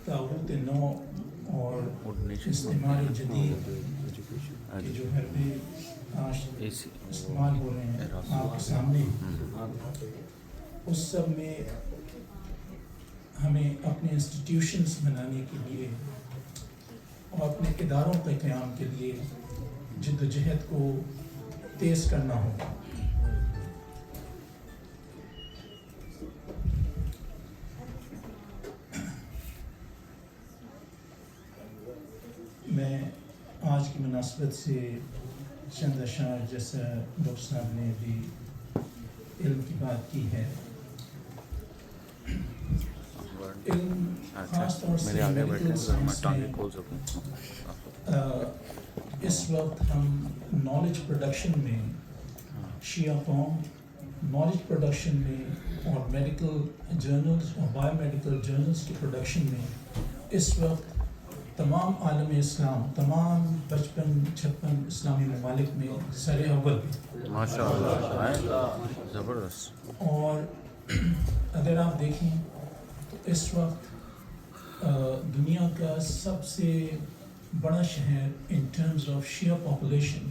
ताबूत नौ और इस्तेमाल जदीद के जो हरबे आज इस्तेमाल हो रहे हैं आपके सामने, उस सब में हमें अपने इंस्टीट्यूशंस बनाने के लिए और अपने इदारों के क़याम के लिए जद्दोजहद को तेज़ करना होगा। मैं आज की मुनासबत से चंद अशार, जैसा डॉक्टर साहब ने भी इल्म की बात की है, इल्म खास तौर से मेडिकल साइंस में इस वक्त हम नॉलेज प्रोडक्शन में, शिया कौम नॉलेज प्रोडक्शन में और मेडिकल जर्नल्स और बायोमेडिकल जर्नल्स की प्रोडक्शन में इस वक्त तमाम आलम इस्लाम, तमाम 55 इस्लामी ममालिक में सरे अव्वल पे माशाअल्लाह, ज़बरदस्त। और अगर आप देखें तो इस वक्त दुनिया का सबसे बड़ा शहर in terms of Shia population,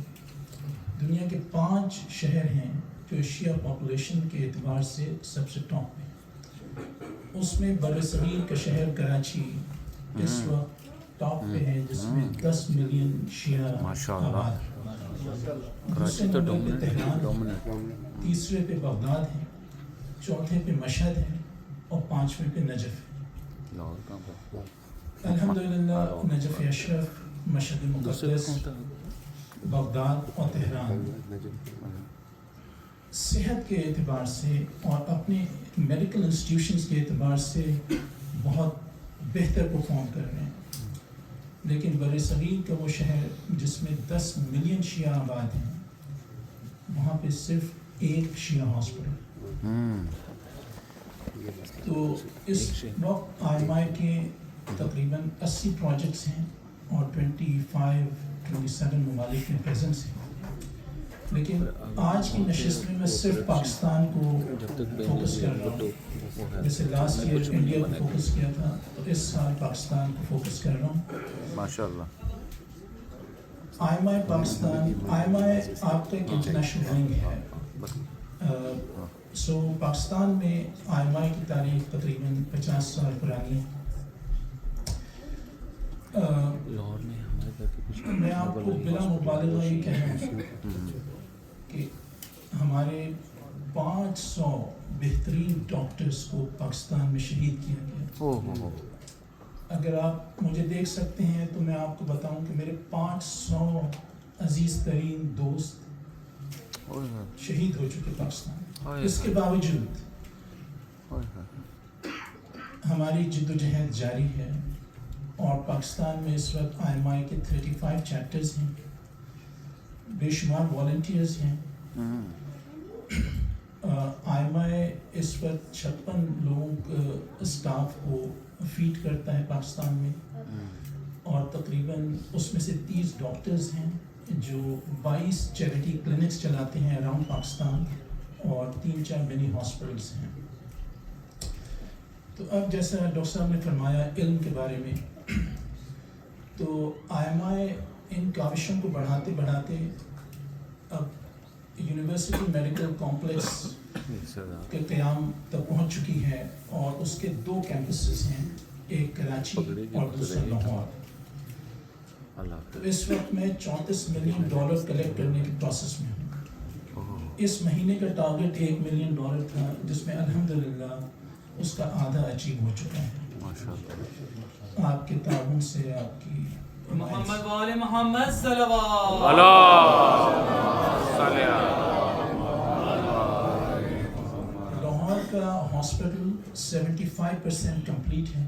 दुनिया के 5 शहर हैं जो शिया पॉपुलेशन के एतबार से सबसे टॉप पे, उसमें बरसगीर का शहर कराची इस वक्त टॉप पे है, जिसमें 10 मिलियन शिया आबाद। कराची तो तेहरान, तीसरे पे बगदाद है, चौथे पे मशहद है और 5वें पे नजफ है। अल्हम्दुलिल्लाह नजफ अशरफ, मशहद मुक़द्दस, बगदाद और तेहरान सेहत के एतबार से और अपने मेडिकल इंस्टीट्यूशंस के एतबार से बहुत बेहतर परफॉर्म कर रहे हैं, लेकिन बरसगीर का वो शहर जिसमें 10 मिलियन शिया आबाद हैं, वहाँ पे सिर्फ एक शिया हॉस्पिटल। तो इस वक्त IMI के तकरीबन 80 प्रोजेक्ट्स हैं और 27 ममालिक में प्रेजेंस हैं, लेकिन आज की नशिस्त में मैं सिर्फ पाकिस्तान को फोकस कर रहा हूँ। जैसे लास्ट ईयर इंडिया को फोकस किया था, तो इस साल पाकिस्तान को फोकस कर रहा हूँ माशाअल्लाह। IMI पाकिस्तान, IMI आपका एक इंटरनेशनल विंग है। सो पाकिस्तान में IMI की तारीख तकरीबन 50 साल पुरानी है। मैं आपको बिला मुबालगा ये कह रहा हूँ कि हमारे 500 बेहतरीन डॉक्टर्स को पाकिस्तान में शहीद किया गया। अगर आप मुझे देख सकते हैं तो मैं आपको बताऊं कि मेरे 500 अजीज तरीन दोस्त शहीद हो चुके पाकिस्तान। इसके बावजूद हमारी जिद्दोजहद जारी है और पाकिस्तान में इस वक्त IMI के 35 चैप्टर्स हैं, बेशुमार वॉलंटियर्स हैं। IMI इस वक्त 56 लोगों स्टाफ को फीड करता है पाकिस्तान में, और तकरीबन उसमें से 30 डॉक्टर्स हैं जो 22 चैरिटी क्लिनिक्स चलाते हैं अराउंड पाकिस्तान, और 3-4 मिनी हॉस्पिटल्स हैं। तो अब जैसा डॉक्टर साहब ने फरमाया इल्म के बारे में, तो IMI इन काविशों को बढ़ाते बढ़ाते अब यूनिवर्सिटी मेडिकल कॉम्प्लेक्स के क़याम तक पहुंच चुकी है, और उसके 2 कैंपसेस हैं, एक कराची और दूसरा लाहौर। तो इस वक्त मैं $34 मिलियन कलेक्ट करने के प्रोसेस में हूँ। इस महीने का टारगेट $1 मिलियन था, जिसमें अल्हम्दुलिल्लाह उसका आधा अचीव हो चुका है आपके ताउन से, आपकी मोहम्मद वाले मोहम्मद सल्लल्लाहु लाहौर का हॉस्पिटल 75% कंप्लीट है।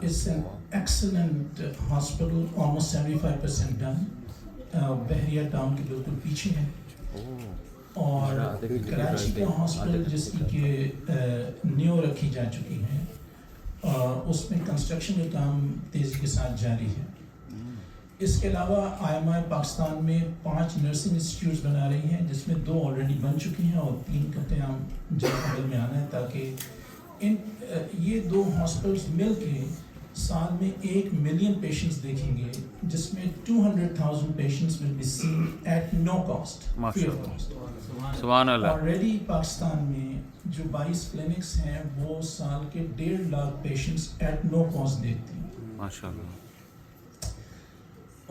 It's an excellent hospital, almost 75% done. Bahria town के बिल्कुल पीछे है। और कराची का हॉस्पिटल जिसकी कि न्यू रखी जा चुकी है, उसमें कंस्ट्रक्शन का काम तेज़ी के साथ जारी है। इसके अलावा IMI पाकिस्तान में 5 नर्सिंग इंस्टीट्यूट्स बना रही हैं, जिसमें 2 ऑलरेडी बन चुकी हैं और 3 का क़याम जल्द अमल में आना है, ताकि ये 2 हॉस्पिटल्स मिल के سال میں 1 ملین پیشنٹس دیکھیں گے جس میں 200,000 patients will be seen at no cost free of cost. سبحان اللہ. آلریڈی پاکستان میں جو 22 کلینکس ہیں وہ سال کے 1.5 lakh patients at no cost دیکھتے ہیں ماشاء اللہ.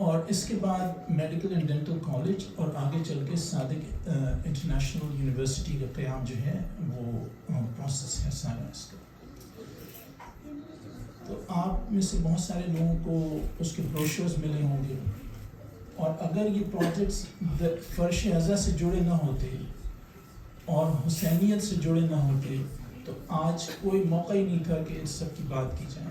اور اس کے بعد میڈیکل اینڈ ڈینٹل کالج اور آگے چل کے صادق انٹرنیشنل یونیورسٹی کا قیام جو ہے وہ پروسیس ہے سارا اس کا. تو آپ میں سے بہت سارے لوگوں کو اس کے بروشرز ملے ہوں گے اور اگر یہ پروجیکٹس فرش اعضا سے جڑے نہ ہوتے اور حسینیت سے جڑے نہ ہوتے تو آج کوئی موقع ہی نہیں تھا کہ ان سب کی بات کی جائے.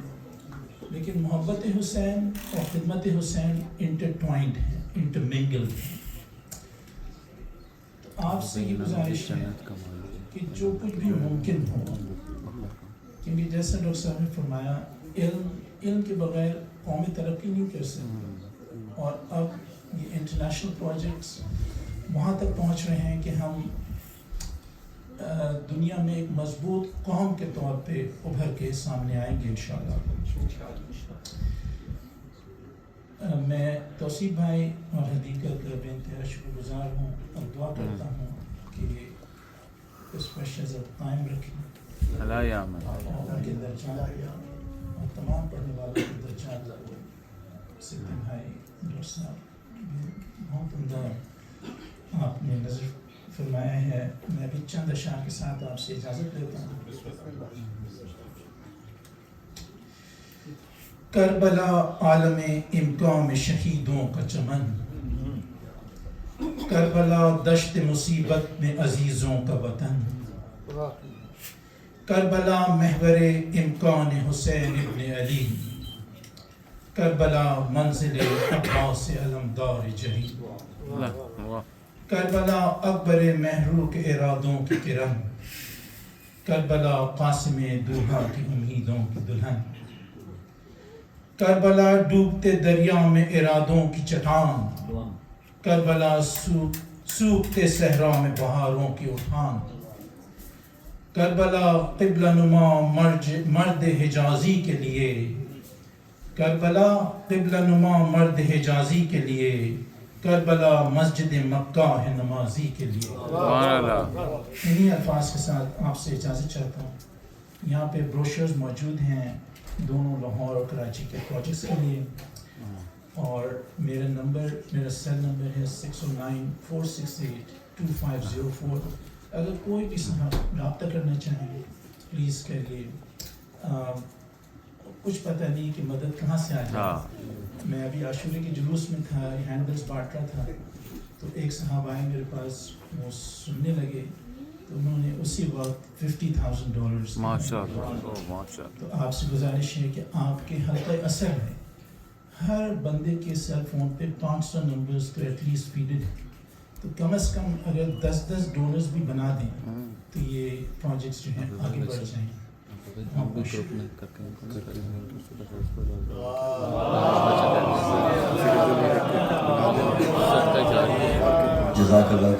لیکن محبت حسین اور خدمت حسین انٹرٹوائنڈ ہیں, انٹرمنگلڈ ہیں. تو آپ سے یہ گزارش ہے کہ جو کچھ بھی ممکن ہو, کیونکہ جیسا ڈاکٹر صاحب نے فرمایا علم کے بغیر قومی ترقی نہیں کر سکتی. اور اب یہ انٹرنیشنل پروجیکٹس وہاں تک پہنچ رہے ہیں کہ ہم دنیا میں ایک مضبوط قوم کے طور پہ ابھر کے سامنے آئیں گے انشاءاللہ. میں توصیف بھائی اور حدیقت کا بے انتہا شکر گزار ہوں اور دعا کرتا ہوں کہ اس پر شہزت قائم رکھیں اللہ یامن. اور ان کے درجات اور تمام پڑھنے والوں کے درجات صدیق بھائی ڈاکٹر صاحب بہت عمدہ آپ نے نظر فرمایا ہے. میں بھی چند اشعار کے ساتھ آپ سے اجازت لیتا ہوں. کربلا عالم امکان میں شہیدوں کا چمن, کربلا دشت مصیبت میں عزیزوں کا وطن, کربلا محور امکان حسین ابن علی, کربلا منزل عباس علمدار جلی, کربلا اکبر محروق ارادوں کی کرن, کربلا قاسم دوحہ کی امیدوں کی دلہن, کربلا ڈوبتے دریا میں ارادوں کی چٹان, کربلا سوکھتے صحرا میں بہاروں کی اٹھان, کربلا قبلہ نما مرد حجازی کے لیے, کربلا قبلہ نما مرد حجازی کے لیے, کربلا مسجد مکہ ہے نمازی کے لیے. انہی الفاظ کے ساتھ آپ سے اجازت چاہتا ہوں. یہاں پہ بروشرز موجود ہیں دونوں لاہور اور کراچی کے پروجیکٹس کے لیے, اور میرا سیل نمبر ہے 609-468-2504. اگر کوئی بھی صاحب رابطہ کرنا چاہیں پلیز کریے. کچھ پتہ نہیں کہ مدد کہاں سے آ جائے. میں ابھی عاشورے کے جلوس میں تھا, ہینڈلز بانٹ رہا تھا, تو ایک صاحب آئے میرے پاس, وہ سننے لگے تو انہوں نے اسی وقت $50,000 ماشاء اللہ. تو آپ سے گزارش ہے کہ آپ کے حلقہ اثر ہے ہر بندے کے سیل فون پہ 500 نمبرز تو ایٹ لیسٹ فیڈڈ, تو کم از کم اگر 10 ڈونرز بھی بنا دیں تو یہ پروجیکٹس جو ہیں آگے بڑھ جائیں. جزاک اللہ